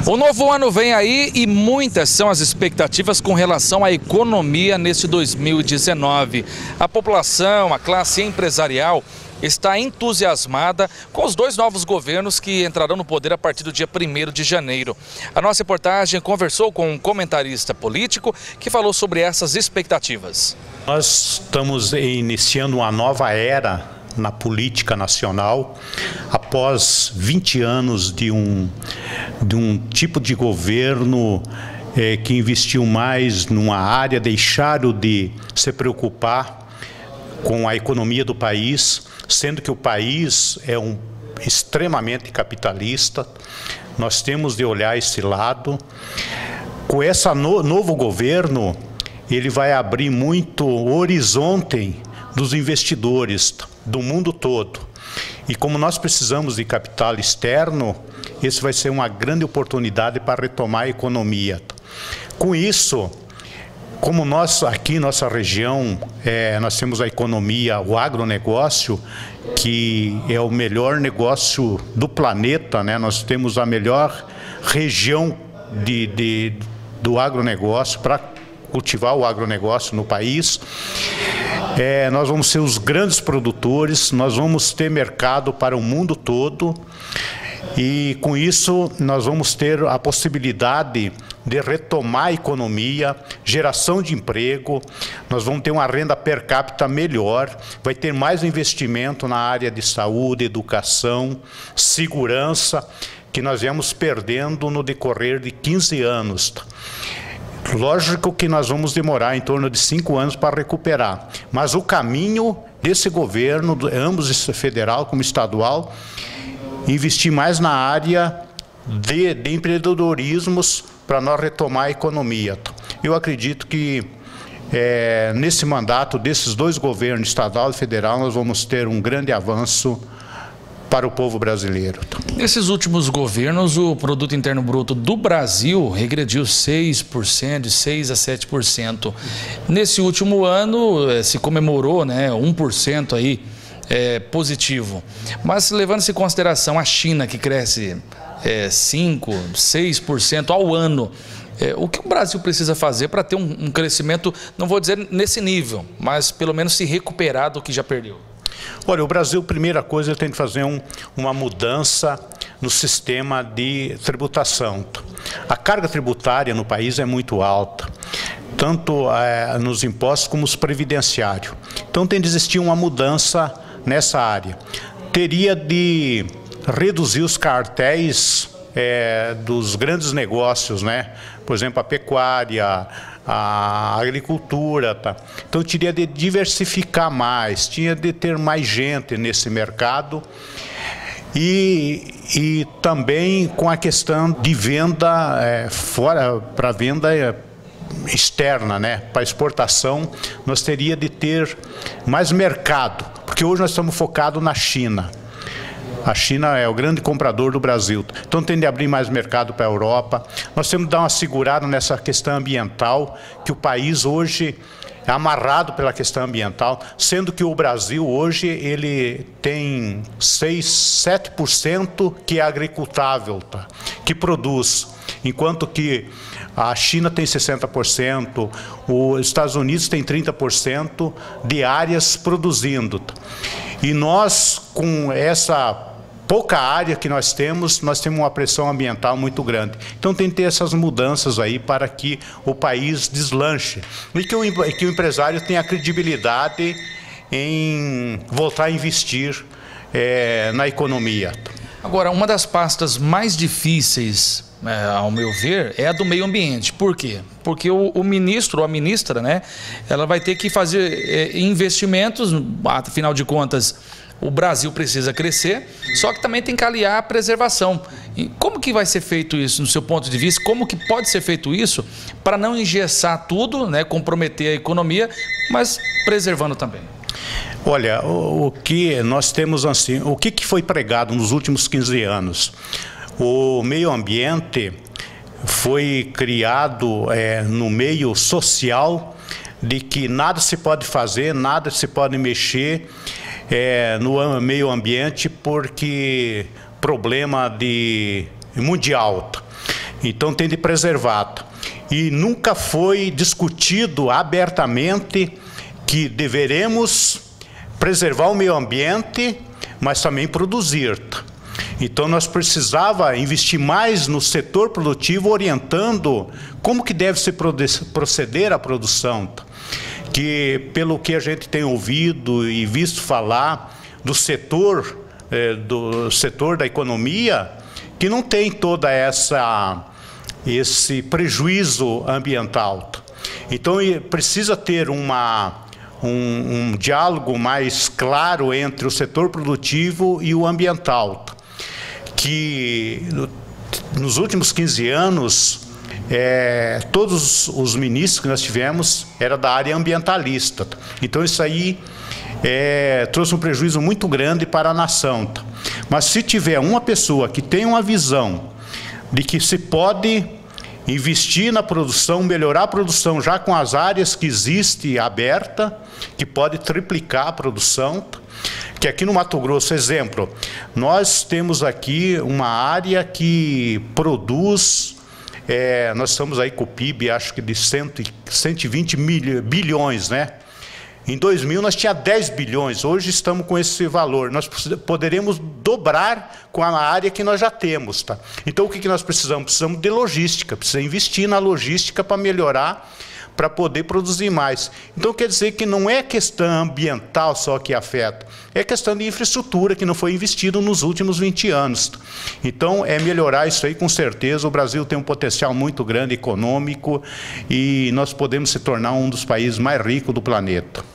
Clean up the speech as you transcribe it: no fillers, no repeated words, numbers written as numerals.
O novo ano vem aí e muitas são as expectativas com relação à economia neste 2019. A população, a classe empresarial está entusiasmada com os dois novos governos que entrarão no poder a partir do dia 1º de janeiro. A nossa reportagem conversou com um comentarista político que falou sobre essas expectativas. Nós estamos iniciando uma nova era na política nacional, após 20 anos de um tipo de governo que investiu mais numa área, deixaram de se preocupar com a economia do país, sendo que o país é extremamente capitalista. Nós temos de olhar esse lado. Com esse novo governo, ele vai abrir muito horizonte dos investidores do mundo todo. E como nós precisamos de capital externo, esse vai ser uma grande oportunidade para retomar a economia. Com isso, como nós aqui, nossa região, nós temos a economia, o agronegócio, que é o melhor negócio do planeta, né? Nós temos a melhor região do agronegócio para cultivar o agronegócio no país. Nós vamos ser os grandes produtores, nós vamos ter mercado para o mundo todo e com isso nós vamos ter a possibilidade de retomar a economia, geração de emprego, nós vamos ter uma renda per capita melhor, vai ter mais investimento na área de saúde, educação, segurança, que nós viemos perdendo no decorrer de 15 anos. Lógico que nós vamos demorar em torno de 5 anos para recuperar, mas o caminho desse governo, ambos federal como estadual, investir mais na área de empreendedorismos para nós retomar a economia. Eu acredito que nesse mandato desses dois governos, estadual e federal, nós vamos ter um grande avanço para o povo brasileiro. Nesses últimos governos, o Produto Interno Bruto do Brasil regrediu 6%, de 6% a 7%. Nesse último ano, se comemorou, né, 1% aí, positivo. Mas levando-se em consideração a China, que cresce 5%, 6% ao ano, o que o Brasil precisa fazer para ter um crescimento, não vou dizer nesse nível, mas pelo menos se recuperar do que já perdeu? Olha, o Brasil, primeira coisa, ele tem que fazer uma mudança no sistema de tributação. A carga tributária no país é muito alta, tanto nos impostos como os previdenciários. Então tem de existir uma mudança nessa área. Teria de reduzir os cartéis dos grandes negócios, né? Por exemplo, a pecuária, a agricultura, tá? Então teria de diversificar mais, tinha de ter mais gente nesse mercado e também com a questão de venda fora, para venda externa, né? Para exportação, nós teria de ter mais mercado, porque hoje nós estamos focados na China. A China é o grande comprador do Brasil, então tem de abrir mais mercado para a Europa. Nós temos de dar uma segurada nessa questão ambiental, que o país hoje é amarrado pela questão ambiental, sendo que o Brasil hoje ele tem 7% que é agricultável, tá? Que produz, enquanto que a China tem 60%, os Estados Unidos tem 30% de áreas produzindo. E nós, com essa pouca área que nós temos uma pressão ambiental muito grande. Então tem que ter essas mudanças aí para que o país deslanche e que o empresário tenha credibilidade em voltar a investir na economia. Agora, uma das pastas mais difíceis, ao meu ver, é a do meio ambiente. Por quê? Porque o ministro ou a ministra, né, ela vai ter que fazer investimentos, afinal de contas, o Brasil precisa crescer, só que também tem que aliar a preservação. E como que vai ser feito isso, no seu ponto de vista? Como que pode ser feito isso para não engessar tudo, né, comprometer a economia, mas preservando também? Olha, o que nós temos assim, o que foi pregado nos últimos 15 anos? O meio ambiente foi criado no meio social de que nada se pode fazer, nada se pode mexer no meio ambiente porque problema mundial. Então tem de preservar. E nunca foi discutido abertamente que deveremos preservar o meio ambiente, mas também produzir. Então nós precisava investir mais no setor produtivo, orientando como que deve se proceder a produção. Que pelo que a gente tem ouvido e visto falar do setor da economia, que não tem toda esse prejuízo ambiental. Então precisa ter um diálogo mais claro entre o setor produtivo e o ambiental, que nos últimos 15 anos todos os ministros que nós tivemos eram da área ambientalista. Então isso aí trouxe um prejuízo muito grande para a nação. Mas se tiver uma pessoa que tem uma visão de que se pode investir na produção, melhorar a produção já com as áreas que existem aberta, que pode triplicar a produção, que aqui no Mato Grosso, exemplo, nós temos aqui uma área que produz, nós estamos aí com o PIB, acho que de 120 bilhões, né? Em 2000 nós tínhamos 10 bilhões, hoje estamos com esse valor. Nós poderemos dobrar com a área que nós já temos. Tá? Então o que nós precisamos? Precisamos de logística, precisamos investir na logística para melhorar, para poder produzir mais. Então quer dizer que não é questão ambiental só que afeta, é questão de infraestrutura que não foi investido nos últimos 20 anos. Então é melhorar isso aí com certeza. O Brasil tem um potencial muito grande econômico e nós podemos se tornar um dos países mais ricos do planeta.